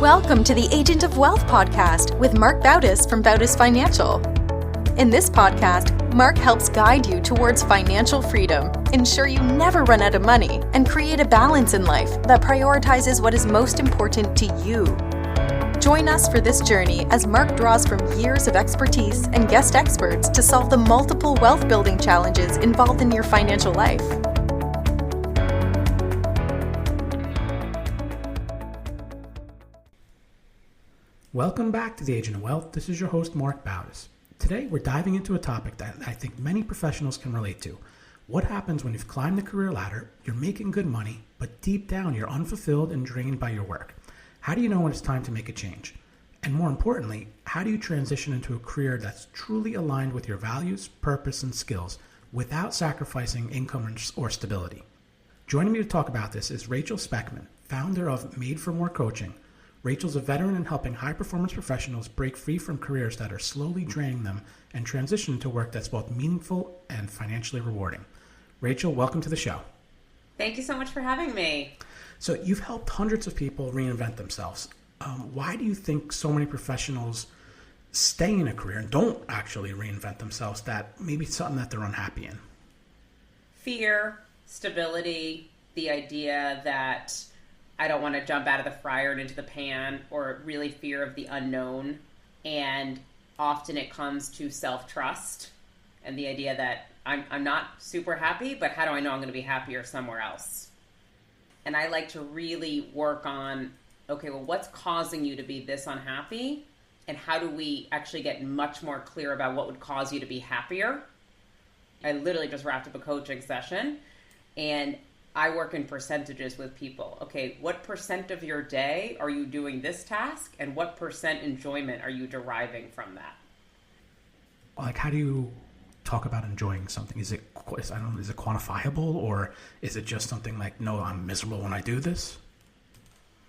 Welcome to the Agent of Wealth podcast with Marc Bautis from Bautis Financial. In this podcast, Marc helps guide you towards financial freedom, ensure you never run out of money, and create a balance in life that prioritizes what is most important to you. Join us for this journey as Marc draws from years of expertise and guest experts to solve the multiple wealth building challenges involved in your financial life. Welcome back to the Agent of Wealth. This is your host, Marc Bautis. Today, we're diving into a topic that I think many professionals can relate to. What happens when you've climbed the career ladder, you're making good money, but deep down you're unfulfilled and drained by your work? How do you know when it's time to make a change? And more importantly, how do you transition into a career that's truly aligned with your values, purpose, and skills without sacrificing income or stability? Joining me to talk about this is Rachel Spekman, founder of Made for More Coaching. Rachel's a veteran in helping high-performance professionals break free from careers that are slowly draining them and transition into work that's both meaningful and financially rewarding. Rachel, welcome to the show. Thank you so much for having me. So you've helped hundreds of people reinvent themselves. Why do you think so many professionals stay in a career and don't actually reinvent themselves, that maybe it's something that they're unhappy in? Fear, stability, the idea that I don't want to jump out of the fryer and into the pan, or really fear of the unknown. And often it comes to self-trust and the idea that I'm not super happy, but how do I know I'm going to be happier somewhere else? And I like to really work on, okay, well, what's causing you to be this unhappy? And how do we actually get much more clear about what would cause you to be happier? I literally just wrapped up a coaching session, and I work in percentages with people. Okay, what percent of your day are you doing this task, and what percent enjoyment are you deriving from that? Like, how do you talk about enjoying something? Is it quantifiable, or is it just something like, no, I'm miserable when I do this?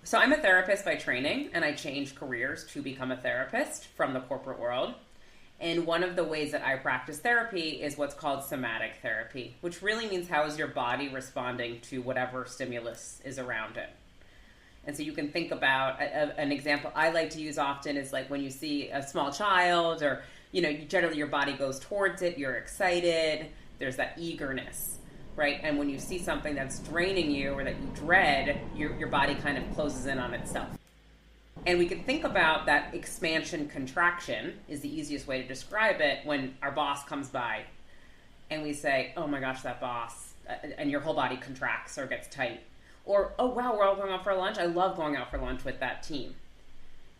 So I'm a therapist by training, and I changed careers to become a therapist from the corporate world. And one of the ways that I practice therapy is what's called somatic therapy, which really means how is your body responding to whatever stimulus is around it. And so you can think about an example I like to use often is like when you see a small child, or, generally your body goes towards it, you're excited, there's that eagerness, right? And when you see something that's draining you or that you dread, your body kind of closes in on itself. And we can think about that expansion contraction is the easiest way to describe it when our boss comes by and we say, oh my gosh, that boss, and your whole body contracts or gets tight. Or, oh wow, we're all going out for lunch. I love going out for lunch with that team.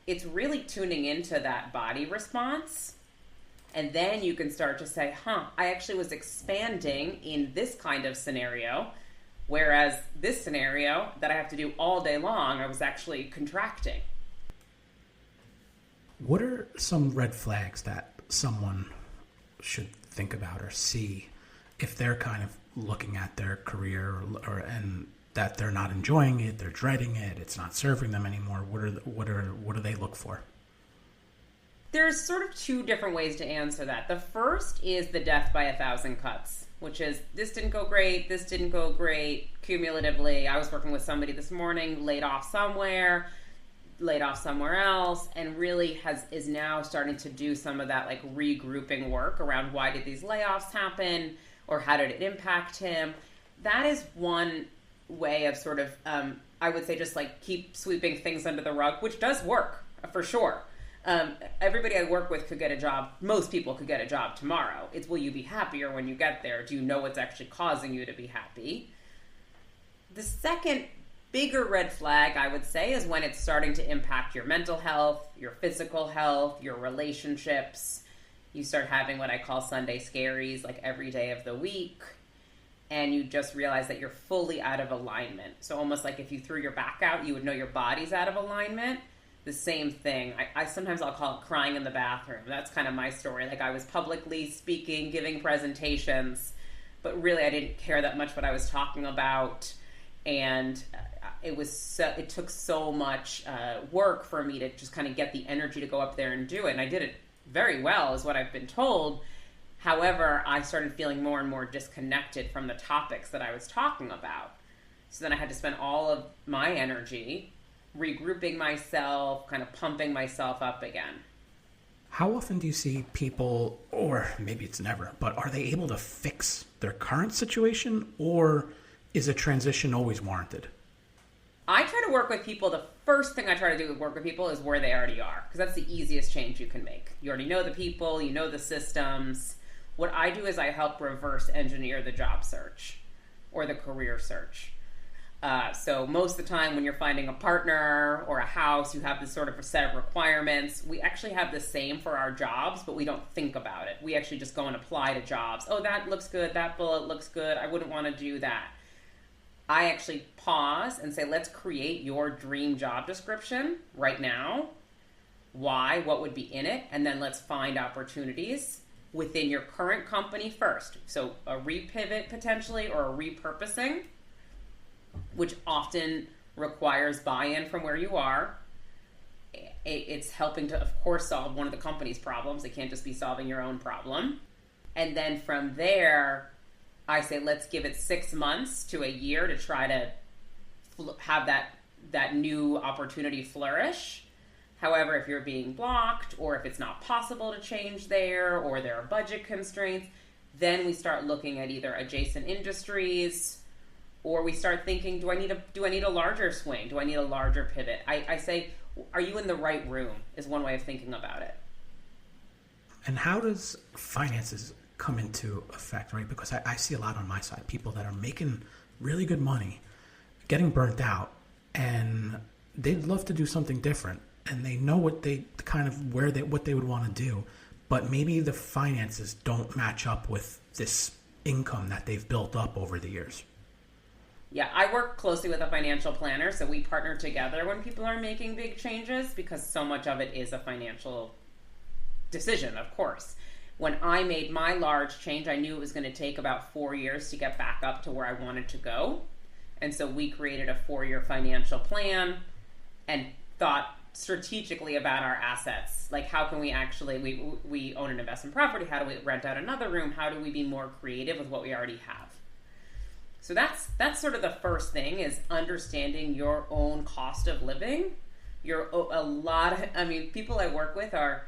It's really tuning into that body response. And then you can start to say, I actually was expanding in this kind of scenario, whereas this scenario that I have to do all day long, I was actually contracting. What are some red flags that someone should think about or see if they're kind of looking at their career and that they're not enjoying it, they're dreading it, it's not serving them anymore? What do they look for? There's sort of two different ways to answer that. The first is the death by 1,000 cuts, which is this didn't go great, this didn't go great, cumulatively. I was working with somebody this morning, laid off somewhere else, and really is now starting to do some of that like regrouping work around why did these layoffs happen, or how did it impact him. That is one way of sort of, I would say, just like keep sweeping things under the rug, which does work for sure. Everybody I work with could get a job. Most people could get a job tomorrow. It's, will you be happier when you get there? Do you know what's actually causing you to be happy? The second bigger red flag, I would say, is when it's starting to impact your mental health, your physical health, your relationships. You start having what I call Sunday scaries, like every day of the week, and you just realize that you're fully out of alignment. So almost like if you threw your back out, you would know your body's out of alignment. The same thing. I'll call it crying in the bathroom. That's kind of my story. Like I was publicly speaking, giving presentations, but really I didn't care that much what I was talking about. And it took so much work for me to just kind of get the energy to go up there and do it. And I did it very well, is what I've been told. However, I started feeling more and more disconnected from the topics that I was talking about. So then I had to spend all of my energy regrouping myself, kind of pumping myself up again. How often do you see people, or maybe it's never, but are they able to fix their current situation, or is a transition always warranted? I try to work with people. The first thing I try to do with work with people is where they already are, because that's the easiest change you can make. You already know the people, you know the systems. What I do is I help reverse engineer the job search or the career search. So most of the time when you're finding a partner or a house, you have this sort of a set of requirements. We actually have the same for our jobs, but we don't think about it. We actually just go and apply to jobs. Oh, that looks good. That bullet looks good. I wouldn't want to do that. I actually pause and say, let's create your dream job description right now. Why? What would be in it? And then let's find opportunities within your current company first. So a repivot potentially, or a repurposing, which often requires buy-in from where you are. It's helping to, of course, solve one of the company's problems. It can't just be solving your own problem. And then from there, I say, let's give it 6 months to a year to try to have that new opportunity flourish. However, if you're being blocked, or if it's not possible to change there, or there are budget constraints, then we start looking at either adjacent industries, or we start thinking, do I need a larger swing? Do I need a larger pivot? I say, are you in the right room is one way of thinking about it. And how does finances come into effect, right? Because I see a lot on my side, people that are making really good money, getting burnt out, and they'd love to do something different, and they know what they would want to do, but maybe the finances don't match up with this income that they've built up over the years. Yeah, I work closely with a financial planner, so we partner together when people are making big changes, because so much of it is a financial decision, of course. When I made my large change, I knew it was going to take about 4 years to get back up to where I wanted to go. And so we created a 4-year financial plan and thought strategically about our assets. Like, how can we actually, we own an investment property, how do we rent out another room? How do we be more creative with what we already have? So that's sort of the first thing, is understanding your own cost of living. People I work with are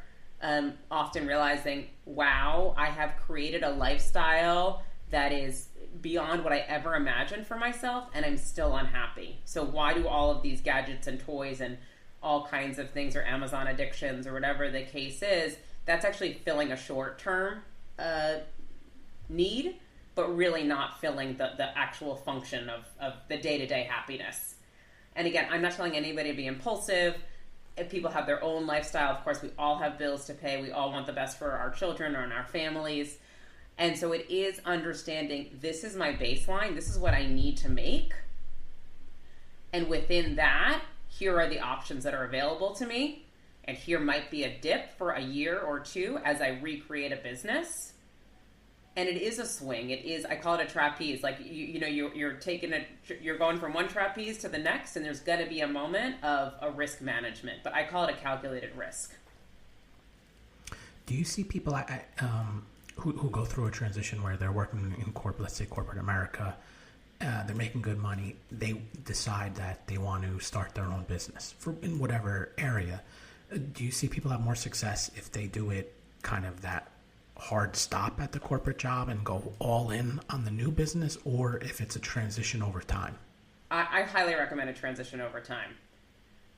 often realizing, wow, I have created a lifestyle that is beyond what I ever imagined for myself, and I'm still unhappy. So why do all of these gadgets and toys and all kinds of things, or Amazon addictions, or whatever the case is, that's actually filling a short-term need, but really not filling the actual function of the day-to-day happiness. And again, I'm not telling anybody to be impulsive. If people have their own lifestyle, of course, we all have bills to pay. We all want the best for our children and our families. And so it is understanding, this is my baseline. This is what I need to make. And within that, here are the options that are available to me. And here might be a dip for a year or two as I recreate a business. And it is a swing. It is, I call it a trapeze. Like, you're going from one trapeze to the next, and there's going to be a moment of a risk management. But I call it a calculated risk. Do you see people who go through a transition where they're working in let's say corporate America, they're making good money, they decide that they want to start their own business in whatever area? Do you see people have more success if they do it kind of that hard stop at the corporate job and go all in on the new business, or if it's a transition over time? I highly recommend a transition over time.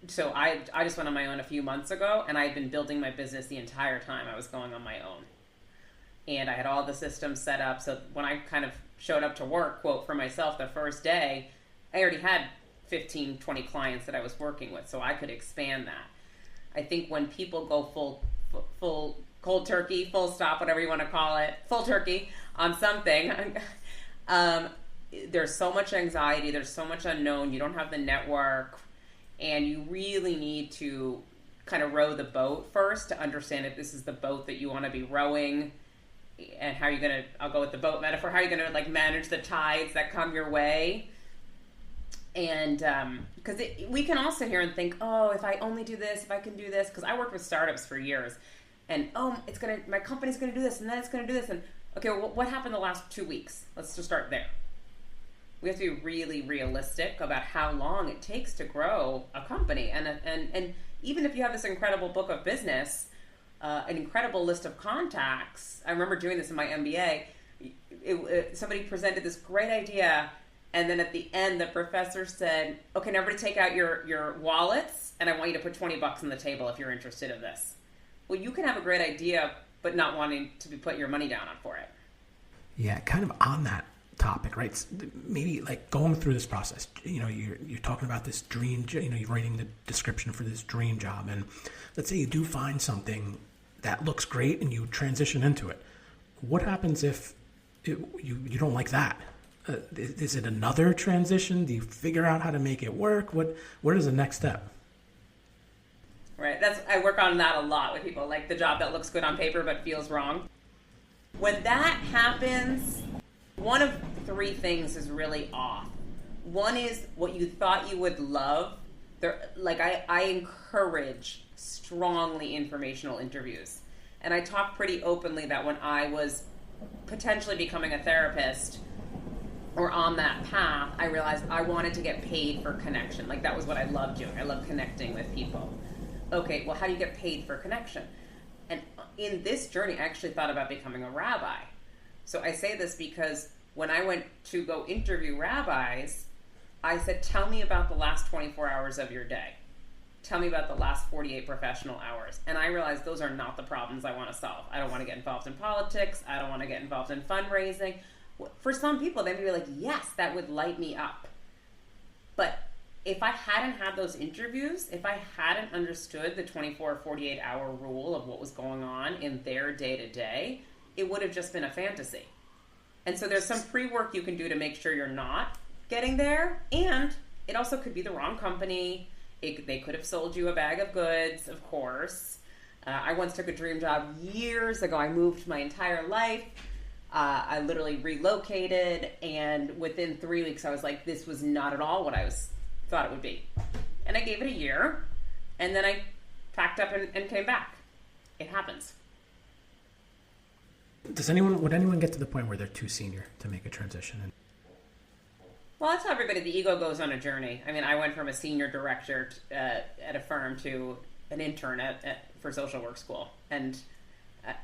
So I just went on my own a few months ago, and I've been building my business the entire time I was going on my own. And I had all the systems set up, so when I kind of showed up to work, quote, for myself the first day, I already had 15, 20 clients that I was working with, so I could expand that. I think when people go full cold turkey, full stop, whatever you want to call it, full turkey on something, there's so much anxiety, there's so much unknown, you don't have the network, and you really need to kind of row the boat first to understand if this is the boat that you want to be rowing, and how you're going to, I'll go with the boat metaphor, how you're going to like manage the tides that come your way. And because we can all sit here and think, oh, if I only do this, if I can do this, because I worked with startups for years, and my company's gonna do this, and then it's gonna do this, and okay, well, what happened the last 2 weeks? Let's just start there. We have to be really realistic about how long it takes to grow a company. And even if you have this incredible book of business, an incredible list of contacts. I remember doing this in my MBA. Somebody presented this great idea, and then at the end, the professor said, okay, now everybody take out your wallets, and I want you to put $20 on the table if you're interested in this. Well, you can have a great idea, but not wanting to be put your money down for it. Yeah, kind of on that topic, right? Maybe like going through this process, you're talking about this dream, you're writing the description for this dream job, and let's say you do find something that looks great and you transition into it. What happens if you don't like that? Is it another transition? Do you figure out how to make it work? What is the next step? Right. I work on that a lot with people, like the job that looks good on paper but feels wrong. When that happens, one of three things is really off. One is what you thought you would love. I encourage strongly informational interviews. And I talk pretty openly that when I was potentially becoming a therapist or on that path, I realized I wanted to get paid for connection. Like that was what I loved doing. I love connecting with people. Okay, well, how do you get paid for connection? And in this journey, I actually thought about becoming a rabbi. So I say this because when I went to go interview rabbis, I said, tell me about the last 24 hours of your day. Tell me about the last 48 professional hours. And I realized those are not the problems I want to solve. I don't want to get involved in politics. I don't want to get involved in fundraising. For some people, they may be like, yes, that would light me up. But if I hadn't had those interviews, if I hadn't understood the 24 or 48 hour rule of what was going on in their day to day, it would have just been a fantasy. And so there's some pre-work you can do to make sure you're not getting there. And it also could be the wrong company. They could have sold you a bag of goods, of course. I once took a dream job years ago. I moved my entire life. I literally relocated. And within 3 weeks, I was like, this was not at all what I thought it would be. And I gave it a year. And then I packed up and came back. It happens. Would anyone get to the point where they're too senior to make a transition? Well, that's how everybody, the ego goes on a journey. I mean, I went from a senior director at a firm to an intern for social work school. And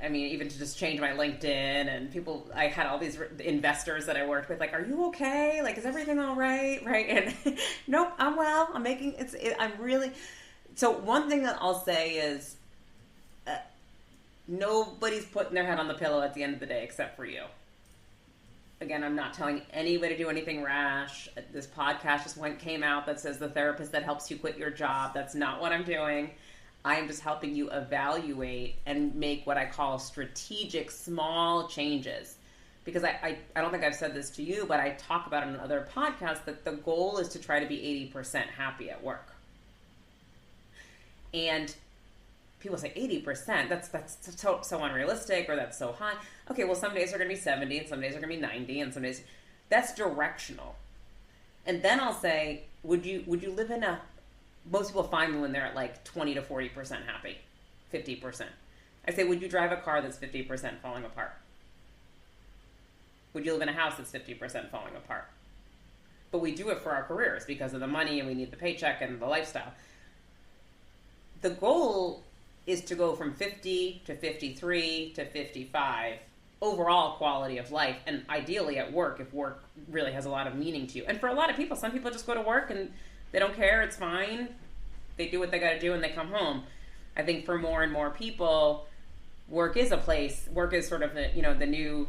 I mean, even to just change my LinkedIn and people, I had all these investors that I worked with, like, are you okay? Like, is everything all right? Right. And nope, I'm well. I'm really, so one thing that I'll say is nobody's putting their head on the pillow at the end of the day except for you. Again, I'm not telling anybody to do anything rash. This podcast just came out that says the therapist that helps you quit your job. That's not what I'm doing. I am just helping you evaluate and make what I call strategic small changes. Because I don't think I've said this to you, but I talk about it in other podcasts that the goal is to try to be 80% happy at work. And people say 80%, that's so unrealistic, or that's so high. Okay, well, some days are going to be 70 and some days are going to be 90 and some days that's directional. And then I'll say, would you live in most people find me when they're at like 20 to 40% happy, 50%. I say, would you drive a car that's 50% falling apart? Would you live in a house that's 50% falling apart? But we do it for our careers because of the money and we need the paycheck and the lifestyle. The goal is to go from 50 to 53 to 55 overall quality of life, and ideally at work if work really has a lot of meaning to you. And for a lot of people, some people just go to work and they don't care, it's fine. They do what they got to do and they come home. I think for more and more people, work is a place. Work is sort of the new,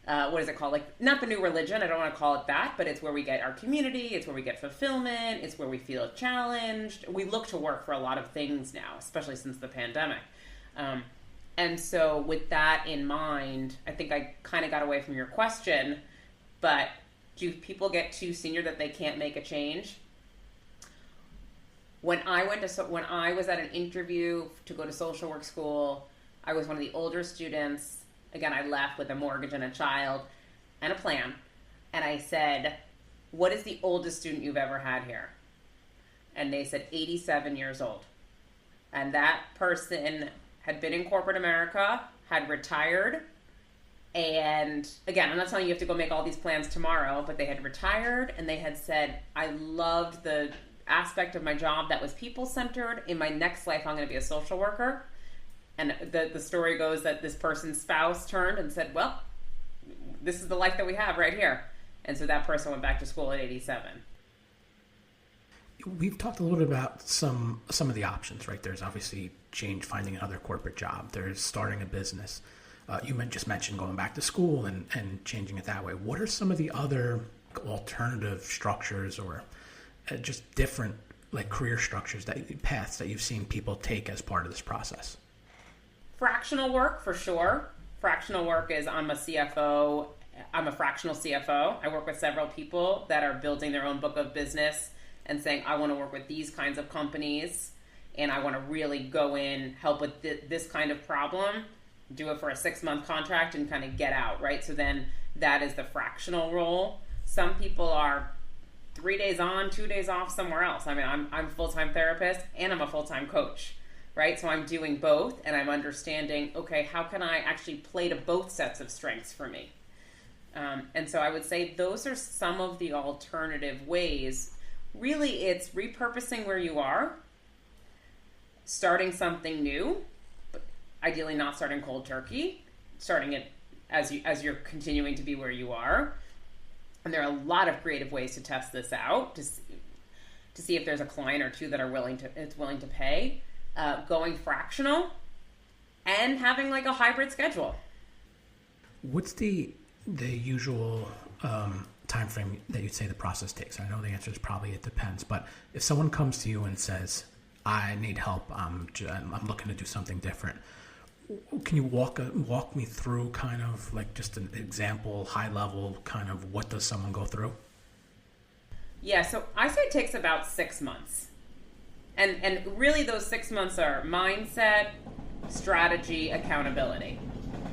what is it called? Like, not the new religion, I don't want to call it that, but it's where we get our community, it's where we get fulfillment, it's where we feel challenged. We look to work for a lot of things now, especially since the pandemic. And so with that in mind, I think I kind of got away from your question, but do people get too senior that they can't make a change? When I was at an interview to go to social work school, I was one of the older students. Again, I left with a mortgage and a child and a plan. And I said, what is the oldest student you've ever had here? And they said 87 years old. And that person had been in corporate America, had retired, And again, I'm not telling you have to go make all these plans tomorrow, but they had retired and they had said, I loved the aspect of my job that was people-centered. In my next life, I'm going to be a social worker. And the story goes that this person's spouse turned and said, well, this is the life that we have right here. And so that person went back to school at 87. We've talked a little bit about some of the options, right? There's obviously change, finding another corporate job. There's starting a business. You just mentioned going back to school and changing it that way. What are some of the other alternative structures or just different like career structures, paths that you've seen people take as part of this process? Fractional work, for sure. Fractional work is I'm a CFO. I'm a fractional CFO. I work with several people that are building their own book of business and saying, I want to work with these kinds of companies and I want to really go in, help with this kind of problem, do it for a 6-month contract and kind of get out, right? So then that is the fractional role. Some people are 3 days on, 2 days off somewhere else. I mean, I'm a full-time therapist and I'm a full-time coach, right? So I'm doing both and I'm understanding, okay, how can I actually play to both sets of strengths for me? And so I would say those are some of the alternative ways. Really, it's repurposing where you are, starting something new, but ideally not starting cold turkey, starting it as you're continuing to be where you are. And there are a lot of creative ways to test this out to see if there's a client or two that are willing to pay. Going fractional and having like a hybrid schedule. What's the usual time frame that you'd say the process takes? I know the answer is probably it depends, but if someone comes to you and says, I need help, I'm looking to do something different, can you walk me through kind of like just an example, high level, kind of what does someone go through? Yeah, so I say it takes about 6 months. And really those 6 months are mindset, strategy, accountability.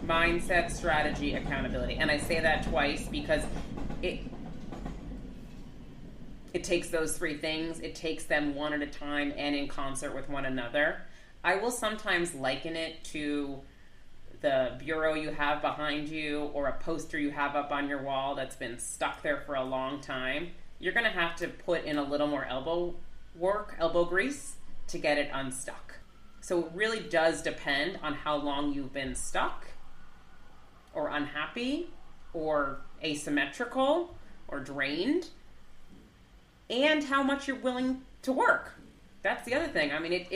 Mindset, strategy, accountability. And I say that twice because it takes those three things. It takes them one at a time and in concert with one another. I will sometimes liken it to the bureau you have behind you or a poster you have up on your wall that's been stuck there for a long time. You're going to have to put in a little more elbow grease to get it unstuck. So it really does depend on how long you've been stuck or unhappy or asymmetrical or drained and how much you're willing to work. That's the other thing. I mean,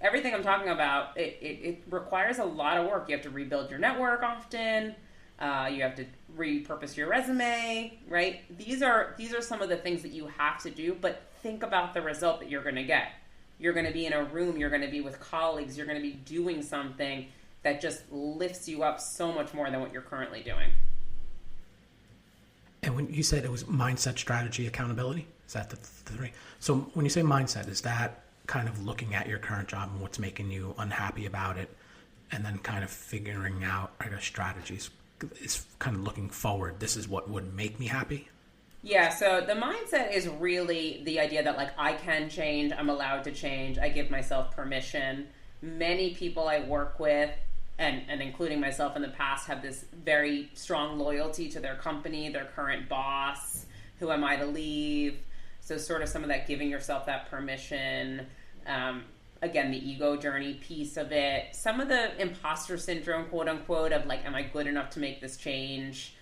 everything I'm talking about, it requires a lot of work. You have to rebuild your network often. You have to repurpose your resume, right? These are some of the things that you have to do, but think about the result that you're going to get. You're going to be in a room, you're going to be with colleagues, you're going to be doing something that just lifts you up so much more than what you're currently doing. And when you said it was mindset, strategy, accountability, is that the three? So when you say mindset, is that kind of looking at your current job and what's making you unhappy about it, and then kind of figuring out, I guess, strategies? Is kind of looking forward. This is what would make me happy. Yeah, so the mindset is really the idea that like I can change, I'm allowed to change, I give myself permission. Many people I work with, and including myself in the past, have this very strong loyalty to their company, their current boss, who am I to leave? So sort of some of that giving yourself that permission. Again, the ego journey piece of it. Some of the imposter syndrome, quote unquote, of like, am I good enough to make this change?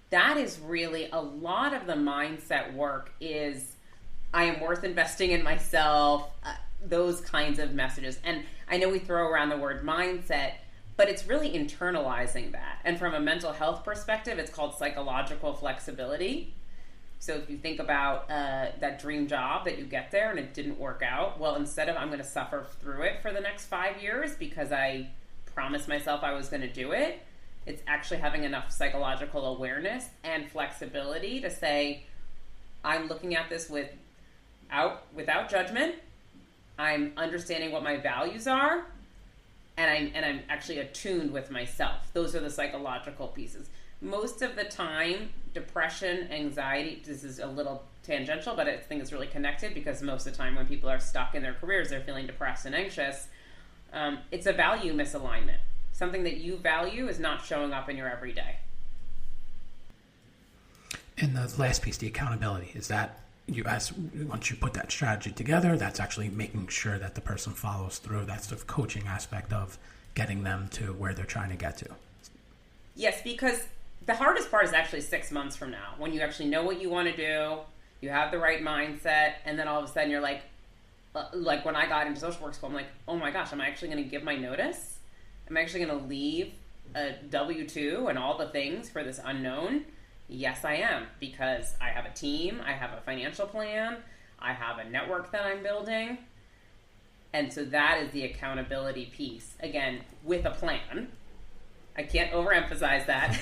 That is really a lot of the mindset work is I am worth investing in myself, those kinds of messages. And I know we throw around the word mindset, but it's really internalizing that. And from a mental health perspective, it's called psychological flexibility. So if you think about that dream job that you get there and it didn't work out, well, instead of I'm going to suffer through it for the next 5 years because I promised myself I was going to do it, it's actually having enough psychological awareness and flexibility to say, I'm looking at this without judgment. I'm understanding what my values are, and I'm actually attuned with myself. Those are the psychological pieces. Most of the time, depression, anxiety, this is a little tangential, but I think it's really connected because most of the time when people are stuck in their careers, they're feeling depressed and anxious. It's a value misalignment. something that you value is not showing up in your everyday. And the last piece, the accountability, is that once you put that strategy together, that's actually making sure that the person follows through. That's the coaching aspect of getting them to where they're trying to get to. Yes, because the hardest part is actually 6 months from now, when you actually know what you want to do, you have the right mindset, and then all of a sudden you're like when I got into social work school, I'm like, oh my gosh, am I actually going to give my notice? Am I actually going to leave a W-2 and all the things for this unknown? Yes, I am, because I have a team, I have a financial plan, I have a network that I'm building. And so that is the accountability piece. Again, with a plan. I can't overemphasize that.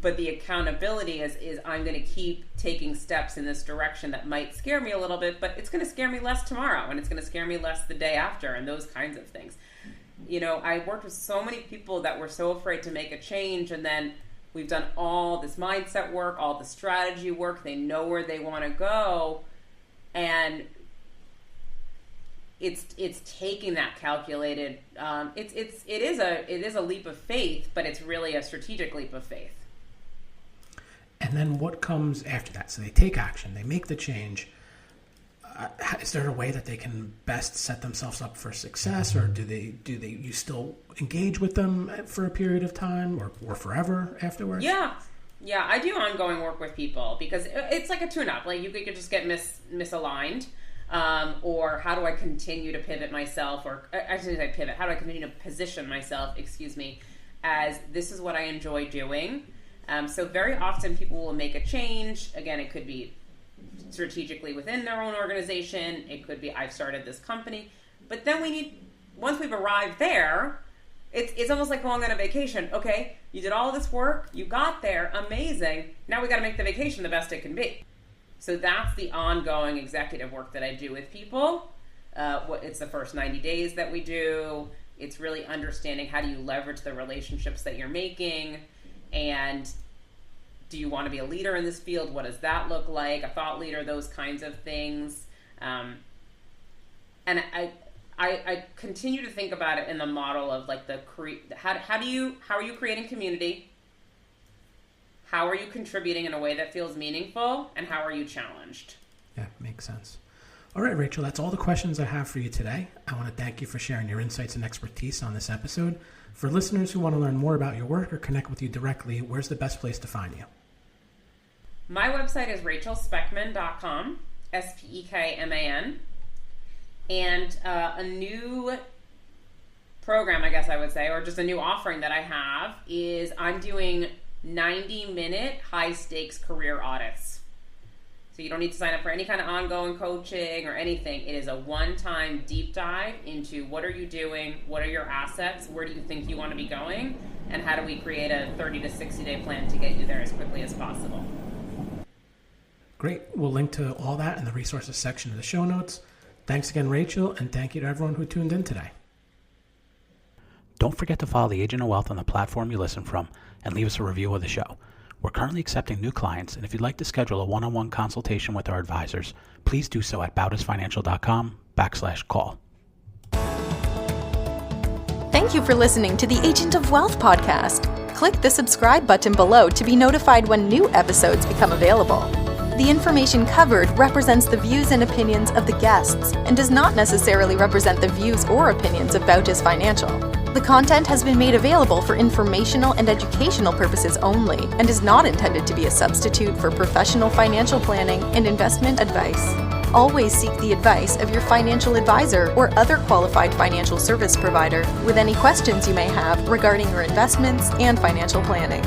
But the accountability is I'm going to keep taking steps in this direction that might scare me a little bit, but it's going to scare me less tomorrow, and it's going to scare me less the day after, and those kinds of things. I worked with so many people that were so afraid to make a change, and then we've done all this mindset work, all the strategy work. They know where they want to go, and it's taking that calculated. It is a leap of faith, but it's really a strategic leap of faith. And then what comes after that? So they take action, they make the change. Is there a way that they can best set themselves up for success, or do you still engage with them for a period of time or forever afterwards? Yeah, I do ongoing work with people because it's like a tune-up. Like you could just get misaligned, or how do I continue to pivot myself, or actually I pivot. How do I continue to position myself? As this is what I enjoy doing. So very often people will make a change. Again, it could be strategically within their own organization. It could be I've started this company. But then once we've arrived there, it's almost like going on a vacation. Okay, you did all this work, you got there, amazing. Now we got to make the vacation the best it can be. So that's the ongoing executive work that I do with people. It's the first 90 days that we do. It's really understanding how do you leverage the relationships that you're making, and do you want to be a leader in this field? What does that look like? A thought leader, those kinds of things. And I continue to think about it in the model of like how are you creating community? How are you contributing in a way that feels meaningful? And how are you challenged? Yeah, makes sense. All right, Rachel, that's all the questions I have for you today. I want to thank you for sharing your insights and expertise on this episode. For listeners who want to learn more about your work or connect with you directly, where's the best place to find you? My website is rachelspekman.com, Spekman. And a new program, I guess I would say, or just a new offering that I have is I'm doing 90-minute high-stakes career audits. So you don't need to sign up for any kind of ongoing coaching or anything. It is a one-time deep dive into what are you doing, what are your assets, where do you think you want to be going, and how do we create a 30 to 60-day plan to get you there as quickly as possible. Great. We'll link to all that in the resources section of the show notes. Thanks again, Rachel, and thank you to everyone who tuned in today. Don't forget to follow the Agent of Wealth on the platform you listen from and leave us a review of the show. We're currently accepting new clients, and if you'd like to schedule a one-on-one consultation with our advisors, please do so at bautisfinancial.com/call. Thank you for listening to the Agent of Wealth podcast. Click the subscribe button below to be notified when new episodes become available. The information covered represents the views and opinions of the guests and does not necessarily represent the views or opinions of Bautis Financial. The content has been made available for informational and educational purposes only and is not intended to be a substitute for professional financial planning and investment advice. Always seek the advice of your financial advisor or other qualified financial service provider with any questions you may have regarding your investments and financial planning.